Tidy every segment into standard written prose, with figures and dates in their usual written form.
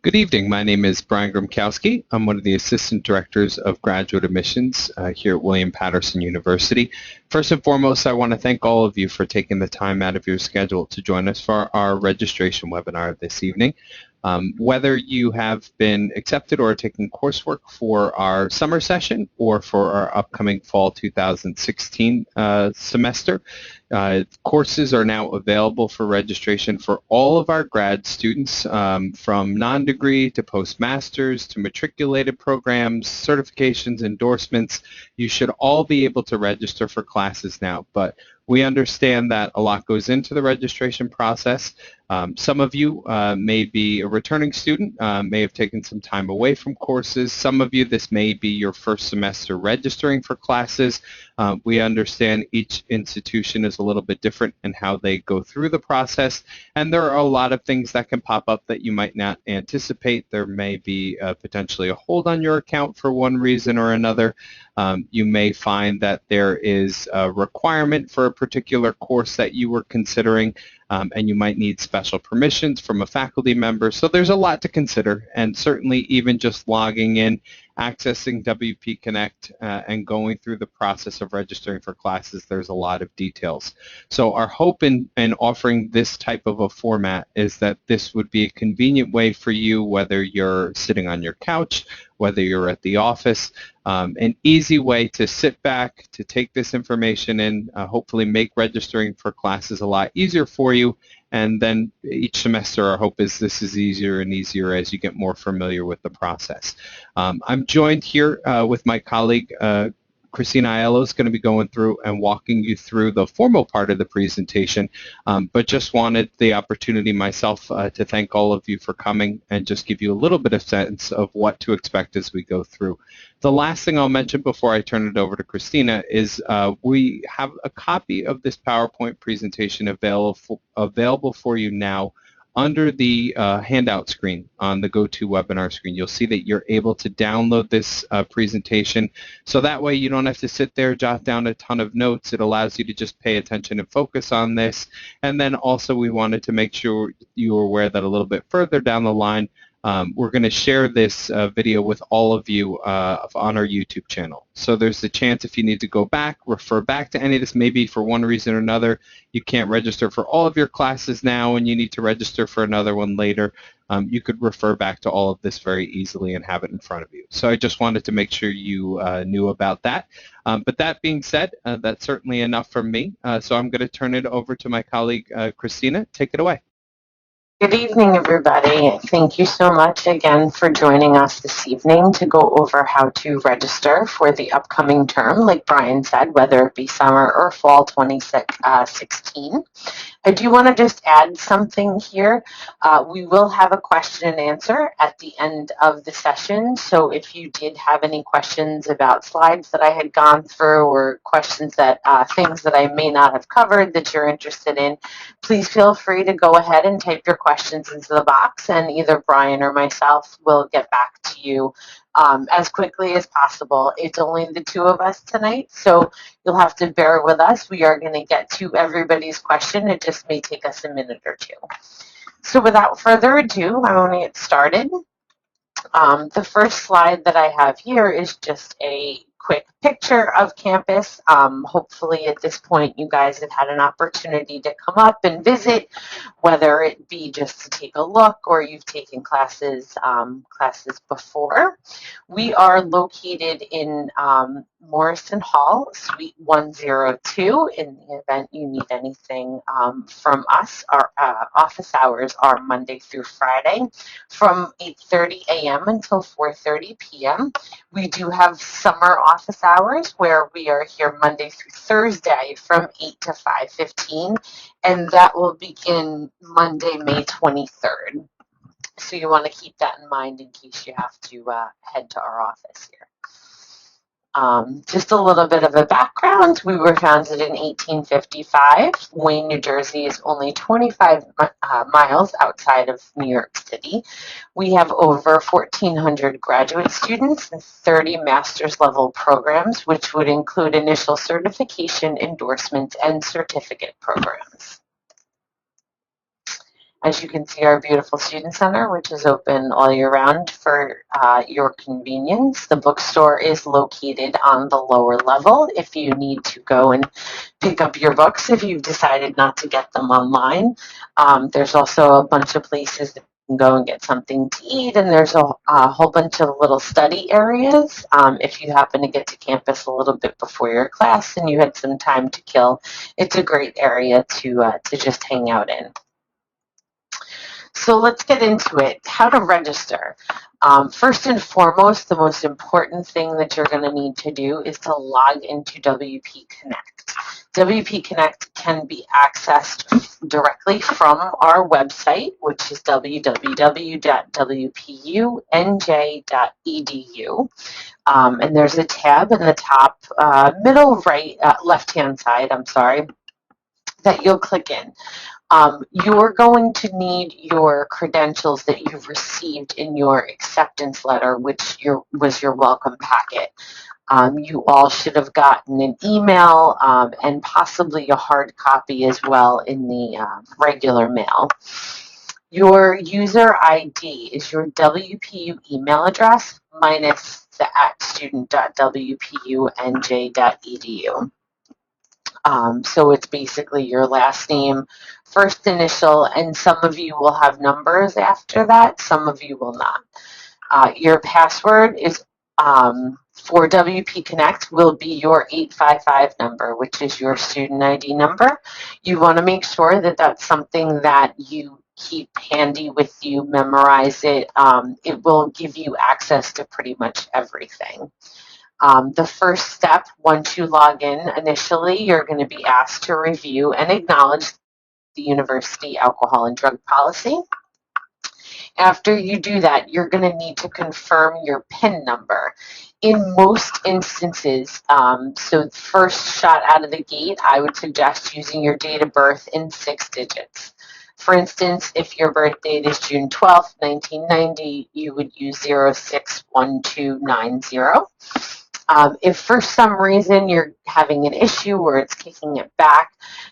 Good evening. My name is Brian Grzymkowski. I'm one of the Assistant Directors of Graduate Admissions here at William Paterson University. First and foremost, I want to thank all of you for taking the time out of your schedule to join us for our registration webinar this evening. Whether you have been accepted or taking coursework for our summer session or for our upcoming fall 2016 semester, courses are now available for registration for all of our grad students, from non-degree to postmasters to matriculated programs, certifications, endorsements. You should all be able to register for classes now, but we understand that a lot goes into the registration process. Some of you may be a returning student, may have taken some time away from courses. Some of you, this may be your first semester registering for classes. We understand each institution is a little bit different in how they go through the process, and there are a lot of things that can pop up that you might not anticipate. There may be potentially a hold on your account for one reason or another. You may find that there is a requirement for a particular course that you were considering, and you might need special permissions from a faculty member. So there's a lot to consider, and certainly even just logging in, accessing WP Connect, and going through the process of registering for classes, there's a lot of details. So our hope in offering this type of a format is that this would be a convenient way for you, whether you're sitting on your couch, whether you're at the office, an easy way to sit back, to take this information in, hopefully make registering for classes a lot easier for you. And then each semester, our hope is this is easier and easier as you get more familiar with the process. I'm joined here with my colleague, Christina Aiello, is going to be going through and walking you through the formal part of the presentation, but just wanted the opportunity myself to thank all of you for coming and just give you a little bit of sense of what to expect as we go through. The last thing I'll mention before I turn it over to Christina is we have a copy of this PowerPoint presentation available for you now under the handout screen on the GoToWebinar screen. You'll see that you're able to download this presentation, so that way you don't have to sit there, jot down a ton of notes. It allows you to just pay attention and focus on this. And then also we wanted to make sure you were aware that a little bit further down the line, we're going to share this video with all of you on our YouTube channel. So there's the chance if you need to go back, refer back to any of this, maybe for one reason or another, you can't register for all of your classes now and you need to register for another one later, you could refer back to all of this very easily and have it in front of you. So I just wanted to make sure you knew about that. But that being said, that's certainly enough from me. So I'm going to turn it over to my colleague, Christina. Take it away. Good evening, everybody. Thank you so much again for joining us this evening to go over how to register for the upcoming term, like Brian said, whether it be summer or fall 2016. I do want to just add something here. We will have a question and answer at the end of the session. So if you did have any questions about slides that I had gone through or questions that things that I may not have covered that you're interested in, please feel free to go ahead and type your questions into the box, and either Brian or myself will get back to you as quickly as possible. It's only the two of us tonight, so you'll have to bear with us. We are going to get to everybody's question. It just may take us a minute or two. So without further ado, I want to get started. The first slide that I have here is just a quick picture of campus. Hopefully at this point you guys have had an opportunity to come up and visit, whether it be just to take a look or you've taken classes before. We are located in Morrison Hall, Suite 102. In the event you need anything from us, our office hours are Monday through Friday from 8:30 a.m. until 4:30 p.m. We do have summer office hours where we are here Monday through Thursday from 8 to 5:15, and that will begin Monday, May 23rd. So you want to keep that in mind in case you have to head to our office here. Just a little bit of a background. We were founded in 1855. Wayne, New Jersey is only 25 miles outside of New York City. We have over 1,400 graduate students and 30 master's level programs, which would include initial certification, endorsement, and certificate programs. As you can see, our beautiful Student Center, which is open all year round for your convenience. The bookstore is located on the lower level if you need to go and pick up your books if you've decided not to get them online. There's also a bunch of places that you can go and get something to eat, and there's a whole bunch of little study areas. If you happen to get to campus a little bit before your class and you had some time to kill, it's a great area to just hang out in. So let's get into it. How to register. First and foremost, the most important thing that you're going to need to do is to log into WP Connect. WP Connect can be accessed directly from our website, which is www.wpunj.edu. And there's a tab in the top middle right, left-hand side, that you'll click in. You're going to need your credentials that you've received in your acceptance letter, which was your welcome packet. You all should have gotten an email and possibly a hard copy as well in the regular mail. Your user ID is your WPU email address minus the @student.wpunj.edu. So it's basically your last name, first initial, and some of you will have numbers after that, some of you will not. Your password is for WP Connect will be your 855 number, which is your student ID number. You want to make sure that that's something that you keep handy with you, memorize it. It will give you access to pretty much everything. The first step, once you log in initially, you're going to be asked to review and acknowledge the university alcohol and drug policy. After you do that, you're going to need to confirm your PIN number. In most instances, so first shot out of the gate, I would suggest using your date of birth in 6 digits. For instance, if your birth date is June 12th, 1990, you would use 061290. If for some reason you're having an issue where it's kicking it back,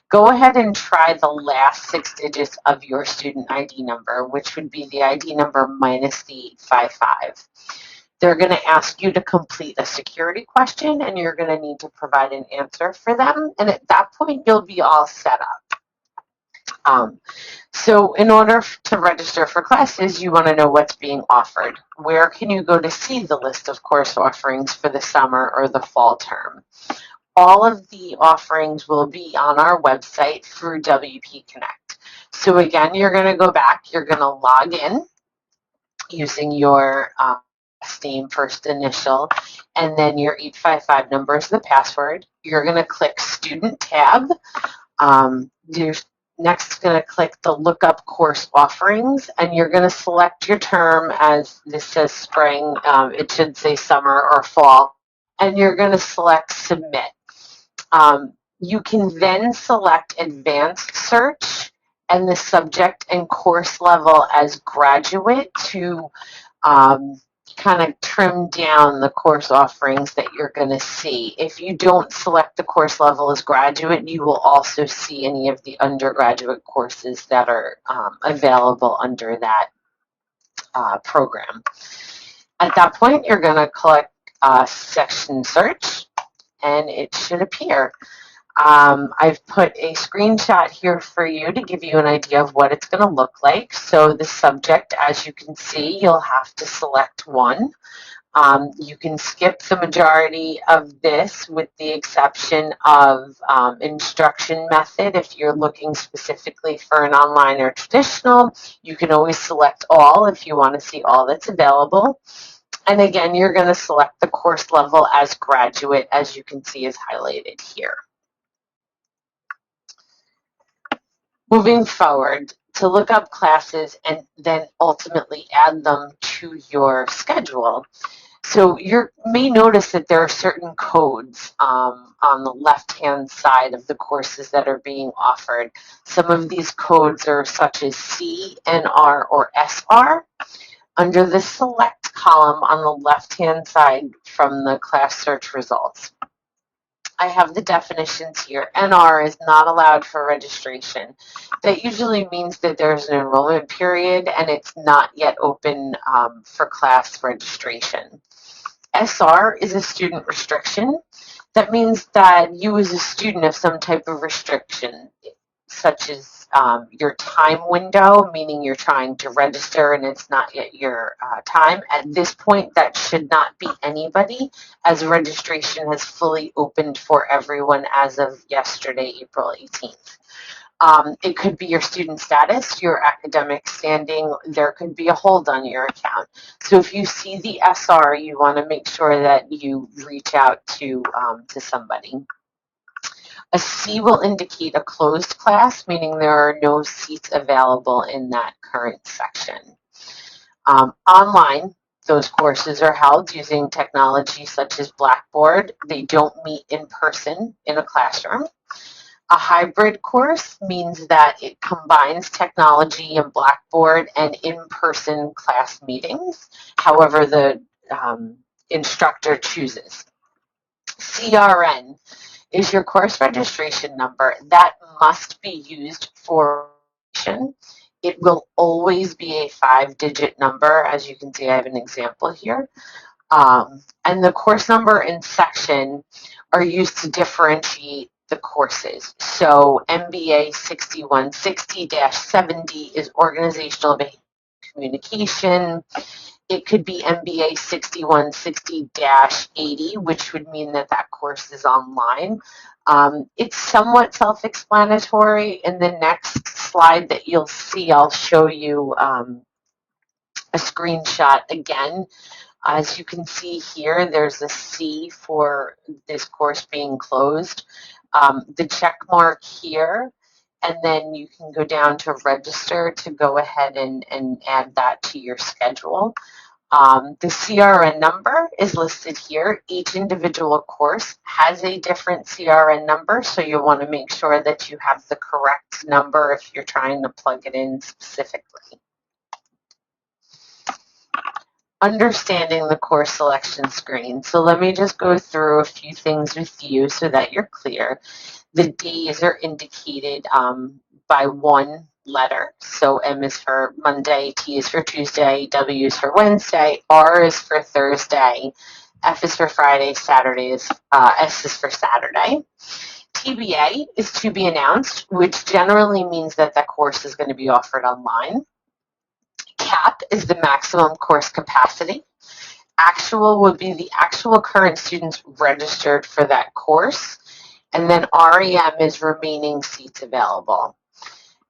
go ahead and try the last 6 digits of your student ID number, which would be the ID number minus the 855. They're going to ask you to complete a security question, and you're going to need to provide an answer for them. And at that point, you'll be all set up. So in order to register for classes, you want to know what's being offered. Where can you go to see the list of course offerings for the summer or the fall term? All of the offerings will be on our website through WP Connect. So again, you're going to go back, you're going to log in using your name, first initial, and then your 855 number is the password. You're going to click Student tab. You're next going to click the Look Up Course Offerings, and you're going to select your term. As this says spring, it should say summer or fall, and you're going to select Submit. You can then select Advanced Search and the subject and course level as graduate to kind of trim down the course offerings that you're going to see. If you don't select the course level as graduate, you will also see any of the undergraduate courses that are available under that program. At that point, you're going to click Section Search, and it should appear. I've put a screenshot here for you to give you an idea of what it's going to look like. So the subject, as you can see, you'll have to select one. You can skip the majority of this with the exception of instruction method. If you're looking specifically for an online or traditional, you can always select all if you want to see all that's available. And again, you're going to select the course level as graduate, as you can see is highlighted here. Moving forward, to look up classes and then ultimately add them to your schedule. So you may notice that there are certain codes on the left-hand side of the courses that are being offered. Some of these codes are such as C, NR, or SR. Under the Select column on the left-hand side from the class search results, I have the definitions here. NR is not allowed for registration. That usually means that there's an enrollment period and it's not yet open for class registration. SR is a student restriction. That means that you as a student have some type of restriction, such as your time window, meaning you're trying to register and it's not yet your time. At this point, that should not be anybody, as registration has fully opened for everyone as of yesterday, April 18th. It could be your student status, your academic standing. There could be a hold on your account. So if you see the SR, you want to make sure that you reach out to somebody. A C will indicate a closed class, meaning there are no seats available in that current section. Online, those courses are held using technology such as Blackboard. They don't meet in person in a classroom. A hybrid course means that it combines technology and Blackboard and in-person class meetings, however the instructor chooses. CRN is your course registration number. That must be used for registration. It will always be a 5-digit number. As you can see, I have an example here. And the course number and section are used to differentiate the courses. So MBA 6160-70 is organizational behavior communication. It could be MBA 6160-80, which would mean that that course is online. It's somewhat self-explanatory. In the next slide that you'll see, I'll show you a screenshot again. As you can see here, there's a C for this course being closed. The check mark here, and then you can go down to register to go ahead and add that to your schedule. The CRN number is listed here. Each individual course has a different CRN number, so you'll want to make sure that you have the correct number if you're trying to plug it in specifically. Understanding the course selection screen. So let me just go through a few things with you so that you're clear. The days are indicated by one letter. So M is for Monday, T is for Tuesday, W is for Wednesday, R is for Thursday, F is for Friday, Saturday is, S is for Saturday. TBA is to be announced, which generally means that that course is going to be offered online. CAP is the maximum course capacity. Actual would be the actual current students registered for that course. And then REM is remaining seats available.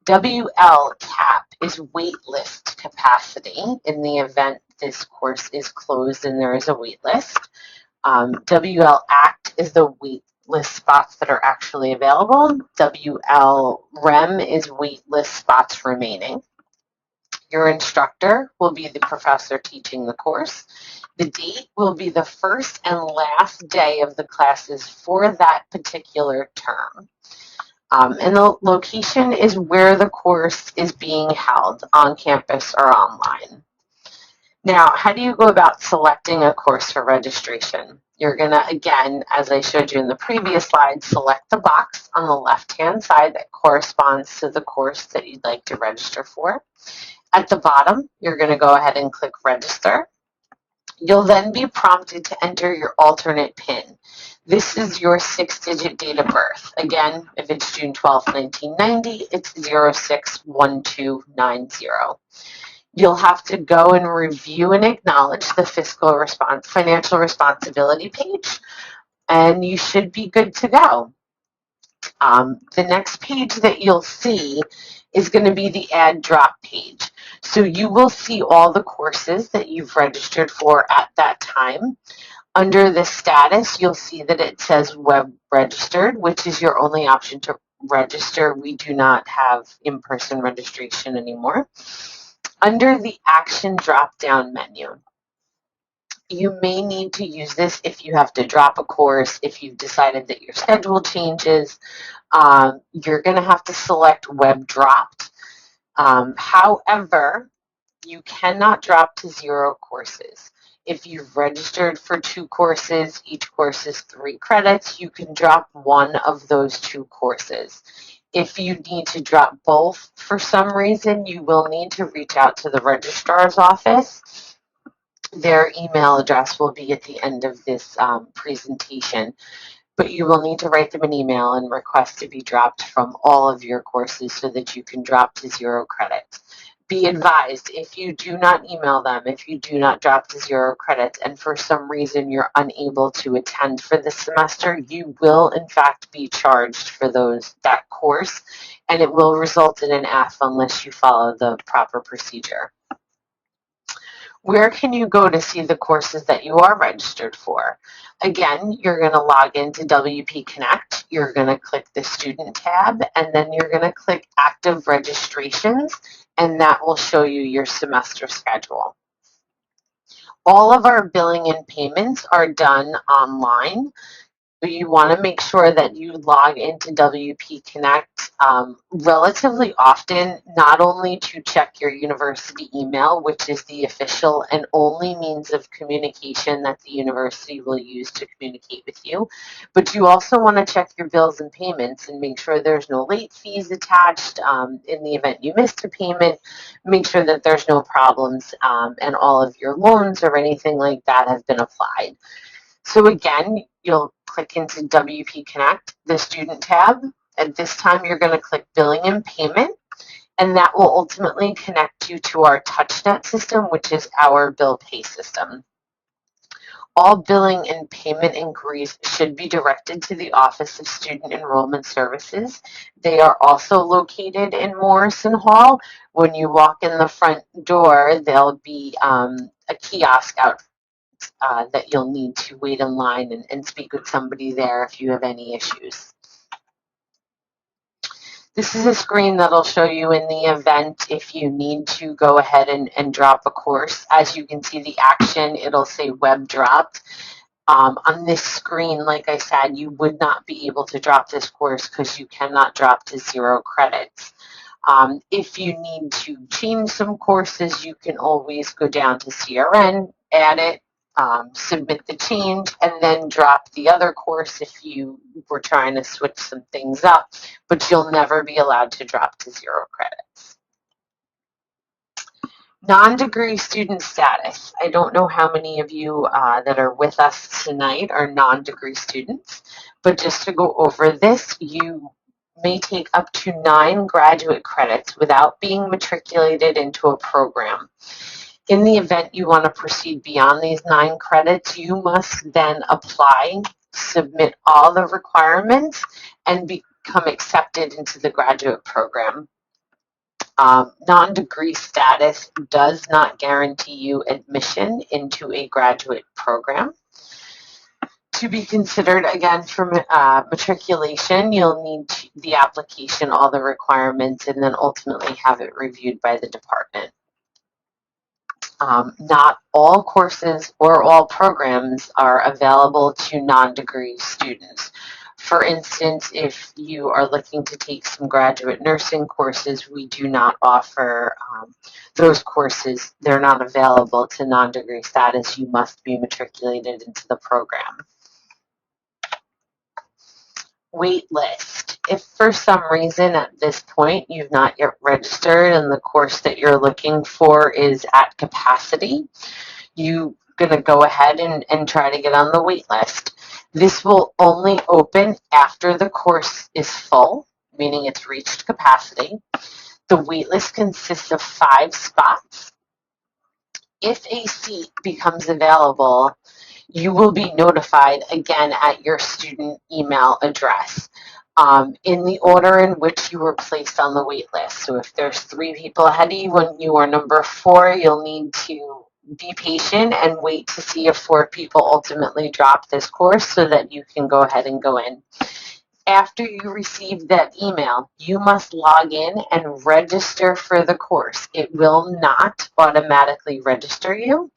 WL cap is waitlist capacity in the event this course is closed and there is a waitlist. WL act is the waitlist spots that are actually available. WL rem is waitlist spots remaining. Your instructor will be the professor teaching the course. The date will be the first and last day of the classes for that particular term. And the location is where the course is being held, on campus or online. Now, how do you go about selecting a course for registration? You're going to, again, as I showed you in the previous slide, select the box on the left-hand side that corresponds to the course that you'd like to register for. At the bottom, you're going to go ahead and click register. You'll then be prompted to enter your alternate PIN. This is your 6-digit date of birth. Again, if it's June 12, 1990, it's 061290. You'll have to go and review and acknowledge the financial responsibility page, and you should be good to go. The next page that you'll see is going to be the add drop page. So you will see all the courses that you've registered for at that time. Under the status, you'll see that it says web registered, which is your only option to register. We do not have in-person registration anymore. Under the action drop-down menu, you may need to use this if you have to drop a course, if you've decided that your schedule changes. You're going to have to select web dropped. However, You cannot drop to 0 courses. If you've registered for 2 courses, each course is 3 credits, you can drop one of those 2 courses. If you need to drop both for some reason, you will need to reach out to the registrar's office. Their email address will be at the end of this presentation, but you will need to write them an email and request to be dropped from all of your courses so that you can drop to 0 credits. Be advised, if you do not email them, if you do not drop to 0 credits, and for some reason you're unable to attend for the semester, you will in fact be charged for that course, and it will result in an F unless you follow the proper procedure. Where can you go to see the courses that you are registered for? Again, you're going to log into WP Connect. You're going to click the Student tab, and then you're going to click Active Registrations, and that will show you your semester schedule. All of our billing and payments are done online. You want to make sure that you log into WP Connect relatively often, not only to check your university email, which is the official and only means of communication that the university will use to communicate with you, but you also want to check your bills and payments and make sure there's no late fees attached. In the event you missed a payment, make sure that there's no problems and all of your loans or anything like that have been applied. So again, you'll click into WP Connect, the Student tab. At this time, you're going to click Billing and Payment, and that will ultimately connect you to our TouchNet system, which is our bill pay system. All billing and payment inquiries should be directed to the Office of Student Enrollment Services. They are also located in Morrison Hall. When you walk in the front door, there'll be a kiosk out that you'll need to wait in line and speak with somebody there if you have any issues. This is a screen that'll show you in the event if you need to go ahead and drop a course. As you can see the action, it'll say web dropped. On this screen, like I said, you would not be able to drop this course because you cannot drop to 0 credits. If you need to change some courses, you can always go down to CRN, add it, submit the change, and then drop the other course if you were trying to switch some things up, but you'll never be allowed to drop to 0 credits. Non-degree student status. I don't know how many of you that are with us tonight are non-degree students, but just to go over this, you may take up to 9 graduate credits without being matriculated into a program. In the event you want to proceed beyond these 9 credits, you must then apply, submit all the requirements, and become accepted into the graduate program. Non-degree status does not guarantee you admission into a graduate program. To be considered, again, for matriculation, you'll need the application, all the requirements, and then ultimately have it reviewed by the department. Not all courses or all programs are available to non-degree students. For instance, if you are looking to take some graduate nursing courses, we do not offer those courses. They're not available to non-degree status. You must be matriculated into the program. Waitlist. If for some reason at this point you've not yet registered and the course that you're looking for is at capacity, you're going to go ahead and try to get on the wait list. This will only open after the course is full, meaning it's reached capacity. The wait list consists of 5 spots. If a seat becomes available, you will be notified again at your student email address in the order in which you were placed on the wait list. So if there's 3 people ahead of you, when you are number 4, you'll need to be patient and wait to see if 4 people ultimately drop this course so that you can go ahead and go in. After you receive that email, you must log in and register for the course. It will not automatically register you.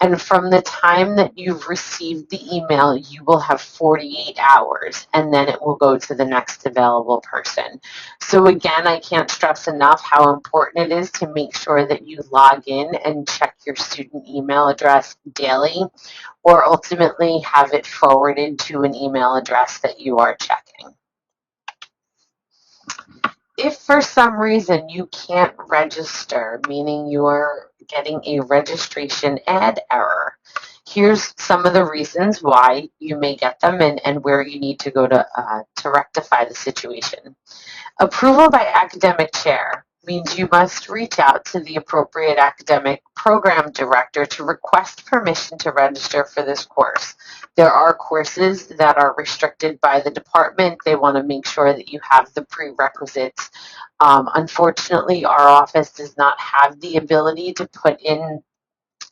And from the time that you've received the email, you will have 48 hours, and then it will go to the next available person. So again, I can't stress enough how important it is to make sure that you log in and check your student email address daily, or ultimately have it forwarded to an email address that you are checking. If for some reason you can't register, meaning you're getting a registration ad error, here's some of the reasons why you may get them and where you need to go to rectify the situation. Approval by academic chair means you must reach out to the appropriate academic program director to request permission to register for this course. There are courses that are restricted by the department. They want to make sure that you have the prerequisites. Unfortunately, our office does not have the ability to put in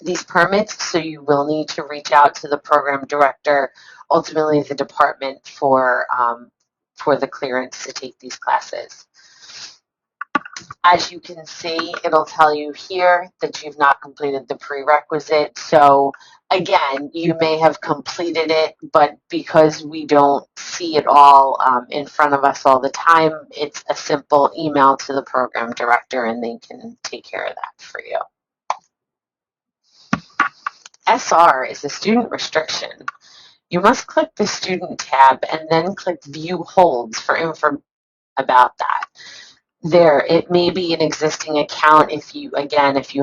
these permits, so you will need to reach out to the program director, ultimately the department, for the clearance to take these classes. As you can see, it'll tell you here that you've not completed the prerequisite. So again, you may have completed it, but because we don't see it all in front of us all the time, it's a simple email to the program director and they can take care of that for you. SR is a student restriction. You must click the student tab and then click view holds for information about that. It may be an existing account if you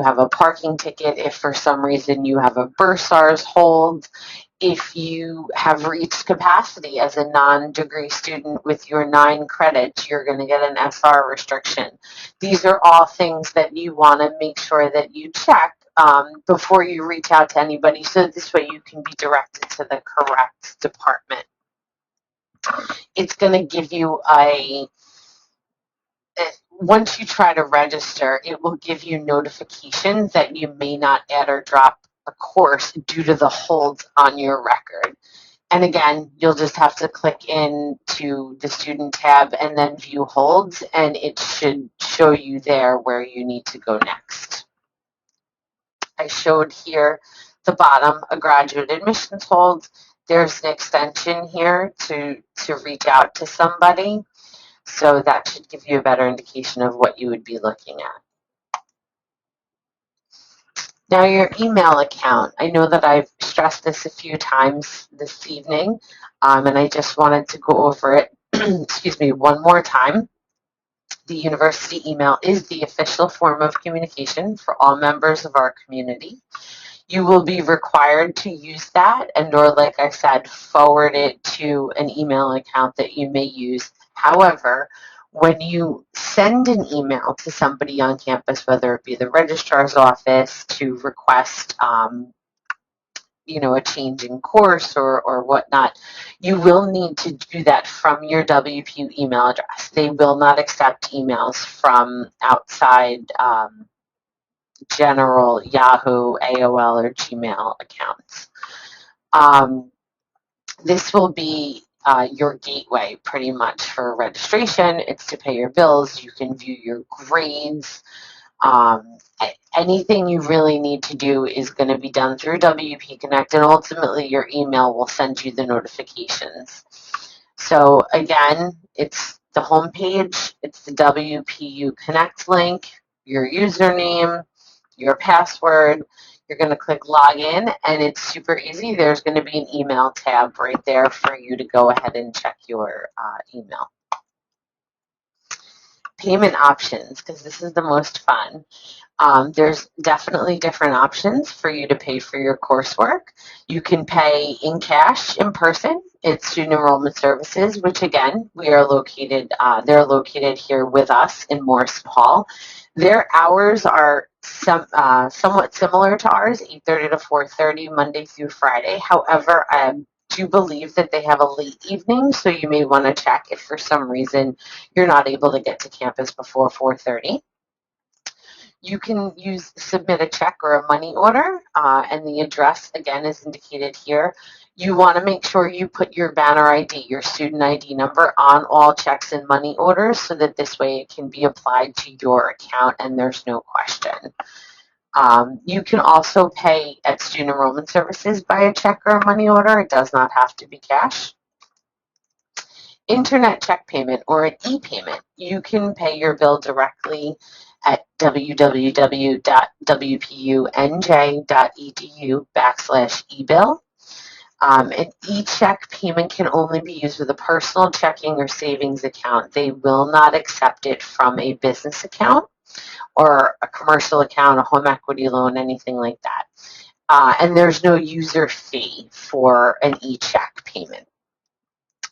have a parking ticket, if for some reason you have a bursars hold, if you have reached capacity as a non-degree student with your 9 credits, you're going to get an SR restriction. These are all things that you want to make sure that you check before you reach out to anybody, so this way you can be directed to the correct department. It's going to give you once you try to register, it will give you notifications that you may not add or drop a course due to the holds on your record. And again, you'll just have to click into the student tab and then view holds, and it should show you there where you need to go next. I showed here the bottom, a graduate admissions hold. There's an extension here to reach out to somebody. So that should give you a better indication of what you would be looking at. Now your email account. I know that I've stressed this a few times this evening, and I just wanted to go over it excuse me, one more time. The university email is the official form of communication for all members of our community. You will be required to use that and, or like I said, forward it to an email account that you may use. However, when you send an email to somebody on campus, whether it be the registrar's office to request a change in course or whatnot, you will need to do that from your WPU email address. They will not accept emails from outside general Yahoo, AOL, or Gmail accounts. This will be your gateway pretty much for registration. It's to pay your bills. You can view your grades. Anything you really need to do is going to be done through WP Connect, and ultimately your email will send you the notifications. So again, it's the home page, it's the WPU Connect link, your username, your password. You're going to click login, and it's super easy. There's going to be an email tab right there for you to go ahead and check your email. Payment options, because this is the most fun. There's definitely different options for you to pay for your coursework. You can pay in cash, in person. It's Student Enrollment Services, which again, they're located here with us in Morse Hall. Their hours are somewhat similar to ours, 8:30 to 4:30, Monday through Friday. However, I do believe that they have a late evening, so you may want to check if for some reason you're not able to get to campus before 4:30. You can submit a check or a money order, and the address, again, is indicated here. You want to make sure you put your banner ID, your student ID number, on all checks and money orders so that this way it can be applied to your account and there's no question. You can also pay at Student Enrollment Services by a check or a money order. It does not have to be cash. Internet check payment or an e-payment. You can pay your bill directly at www.wpunj.edu/ebill. An e-check payment can only be used with a personal checking or savings account. They will not accept it from a business account or a commercial account, a home equity loan, anything like that. And there's no user fee for an e-check payment.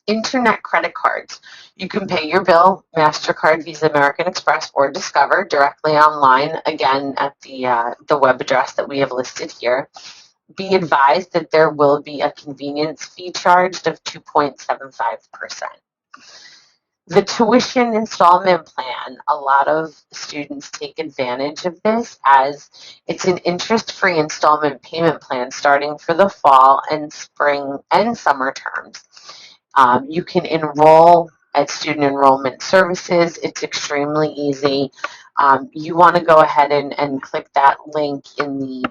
Internet credit cards. You can pay your bill, MasterCard, Visa, American Express, or Discover directly online, again, at the web address that we have listed here. Be advised that there will be a convenience fee charged of 2.75%. The tuition installment plan, a lot of students take advantage of this as it's an interest-free installment payment plan starting for the fall and spring and summer terms. You can enroll at Student Enrollment Services. It's extremely easy. You want to go ahead and click that link in the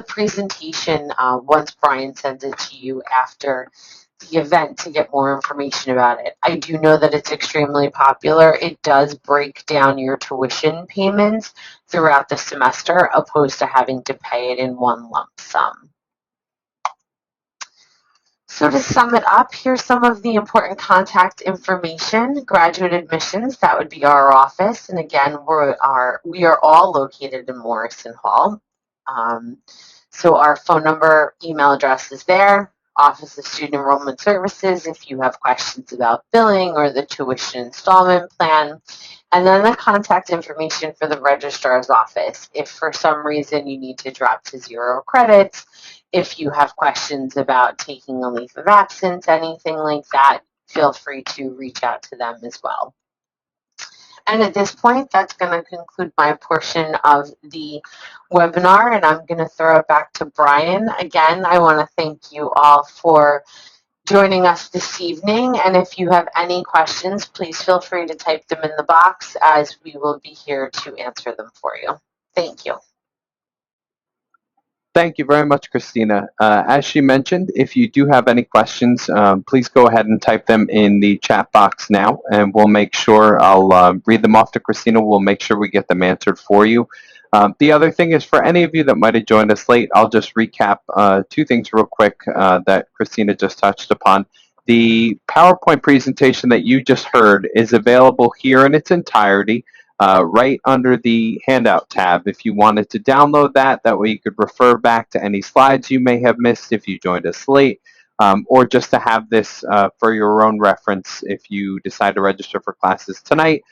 presentation once Brian sends it to you after the event to get more information about it. I do know that it's extremely popular. It does break down your tuition payments throughout the semester opposed to having to pay it in one lump sum. So to sum it up, here's some of the important contact information. Graduate admissions, that would be our office. And again, we are all located in Morrison Hall. So our phone number, email address is there. Office of Student Enrollment Services if you have questions about billing or the tuition installment plan. And then the contact information for the registrar's office. If for some reason you need to drop to 0 credits, if you have questions about taking a leave of absence, anything like that, feel free to reach out to them as well. And at this point, that's going to conclude my portion of the webinar, and I'm going to throw it back to Brian. Again, I want to thank you all for joining us this evening, and if you have any questions, please feel free to type them in the box as we will be here to answer them for you. Thank you. Thank you very much, Christina. As she mentioned, if you do have any questions, please go ahead and type them in the chat box now, and we'll make sure I'll read them off to Christina. We'll make sure we get them answered for you. The other thing is, for any of you that might have joined us late, I'll just recap 2 things real quick that Christina just touched upon. The PowerPoint presentation that you just heard is available here in its entirety. Right under the handout tab. If you wanted to download that way you could refer back to any slides you may have missed if you joined us late, or just to have this for your own reference if you decide to register for classes tonight,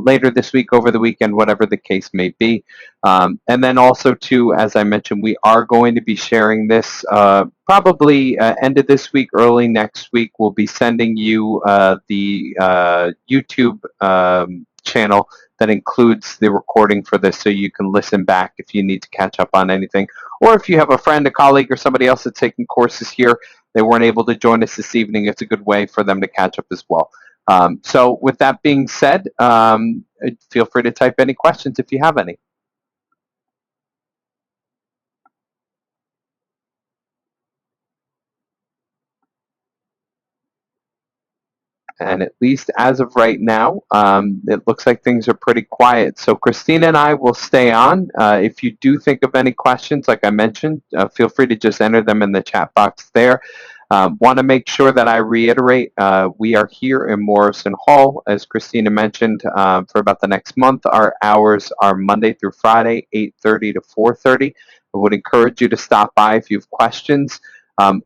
later this week, over the weekend, whatever the case may be. And then also, too, as I mentioned, we are going to be sharing this probably end of this week, early next week. We'll be sending you the YouTube channel that includes the recording for this, so you can listen back if you need to catch up on anything. Or if you have a friend, a colleague, or somebody else that's taking courses here, they weren't able to join us this evening, it's a good way for them to catch up as well. So with that being said, feel free to type any questions if you have any. And at least as of right now, it looks like things are pretty quiet. So Christina and I will stay on. If you do think of any questions, like I mentioned, feel free to just enter them in the chat box there. Want to make sure that I reiterate, we are here in Morrison Hall, as Christina mentioned, for about the next month. Our hours are Monday through Friday, 8:30 to 4:30. I would encourage you to stop by if you have questions.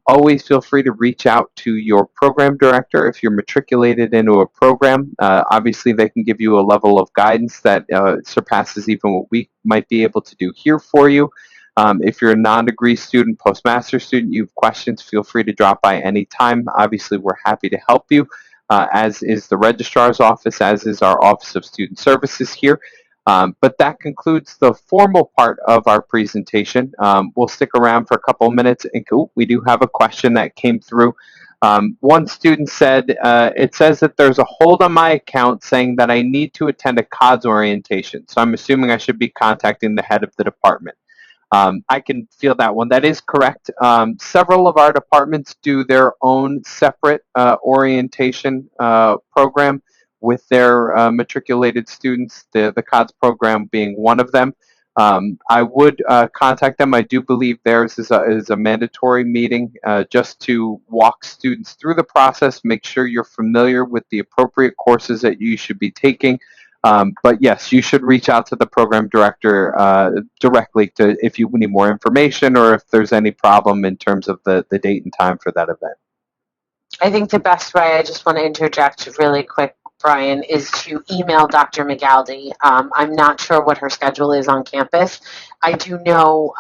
Always feel free to reach out to your program director if you're matriculated into a program. Obviously, they can give you a level of guidance that surpasses even what we might be able to do here for you. If you're a non-degree student, postmaster student, you have questions, feel free to drop by anytime. Obviously, we're happy to help you, as is the registrar's office, as is our Office of Student Services here. But that concludes the formal part of our presentation. We'll stick around for a couple of minutes. And we do have a question that came through One student said, it says that there's a hold on my account saying that I need to attend a CODS orientation. So I'm assuming I should be contacting the head of the department. I can feel that one. That is correct. Several of our departments do their own separate orientation program with their matriculated students, the CODS program being one of them. I would contact them. I do believe theirs is a mandatory meeting just to walk students through the process, make sure you're familiar with the appropriate courses that you should be taking. But yes, you should reach out to the program director directly if you need more information or if there's any problem in terms of the date and time for that event. I think the best way, I just want to interject really quick, Brian, is to email Dr. McGaldy. I'm not sure what her schedule is on campus. I do know,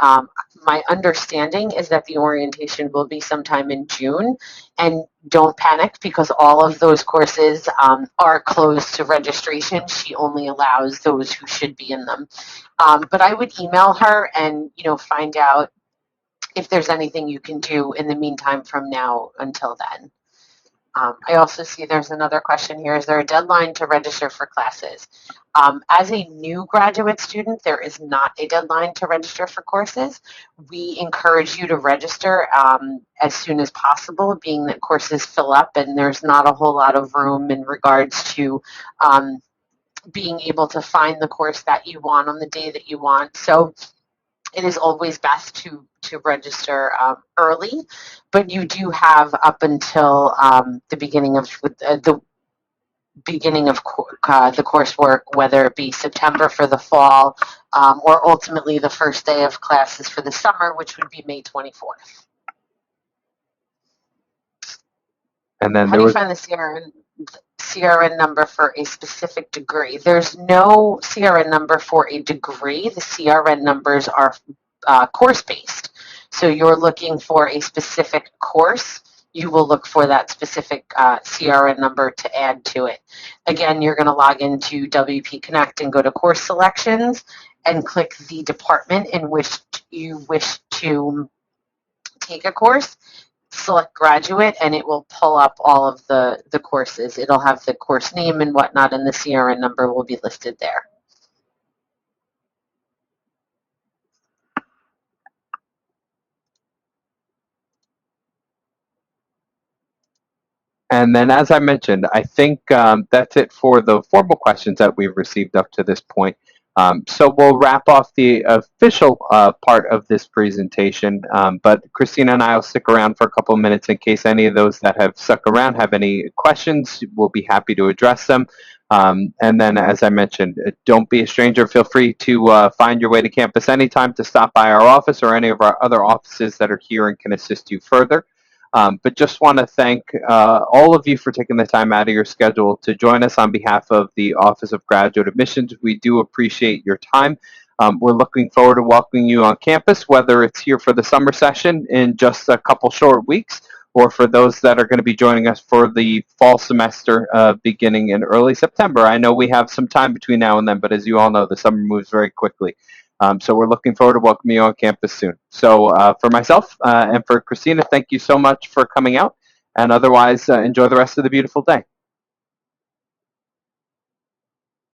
my understanding is that the orientation will be sometime in June, and don't panic because all of those courses are closed to registration. She only allows those who should be in them. But I would email her and, find out if there's anything you can do in the meantime from now until then. I also see there's another question here. Is there a deadline to register for classes? As a new graduate student, there is not a deadline to register for courses. We encourage you to register as soon as possible, being that courses fill up and there's not a whole lot of room in regards to being able to find the course that you want on the day that you want. So it is always best to register early, but you do have up until the beginning of the coursework, whether it be September for the fall or ultimately the first day of classes for the summer, which would be May 24th. And then how do you find the CRN number for a specific degree? There's no CRN number for a degree. The CRN numbers are course-based. So you're looking for a specific course, you will look for that specific CRN number to add to it. Again, you're going to log into WP Connect and go to course selections and click the department in which you wish to take a course. Select graduate and it will pull up all of the courses. It'll have the course name and whatnot, and the CRN number will be listed there. And then, as I mentioned, I think that's it for the formal questions that we've received up to this point. So we'll wrap off the official part of this presentation, but Christina and I will stick around for a couple of minutes in case any of those that have stuck around have any questions. We'll be happy to address them. And then, as I mentioned, don't be a stranger. Feel free to find your way to campus anytime to stop by our office or any of our other offices that are here and can assist you further. But just want to thank all of you for taking the time out of your schedule to join us on behalf of the Office of Graduate Admissions. We do appreciate your time. We're looking forward to welcoming you on campus, whether it's here for the summer session in just a couple short weeks, or for those that are going to be joining us for the fall semester beginning in early September. I know we have some time between now and then, but as you all know, the summer moves very quickly. So we're looking forward to welcoming you on campus soon. So for myself and for Christina, thank you so much for coming out. And otherwise, enjoy the rest of the beautiful day.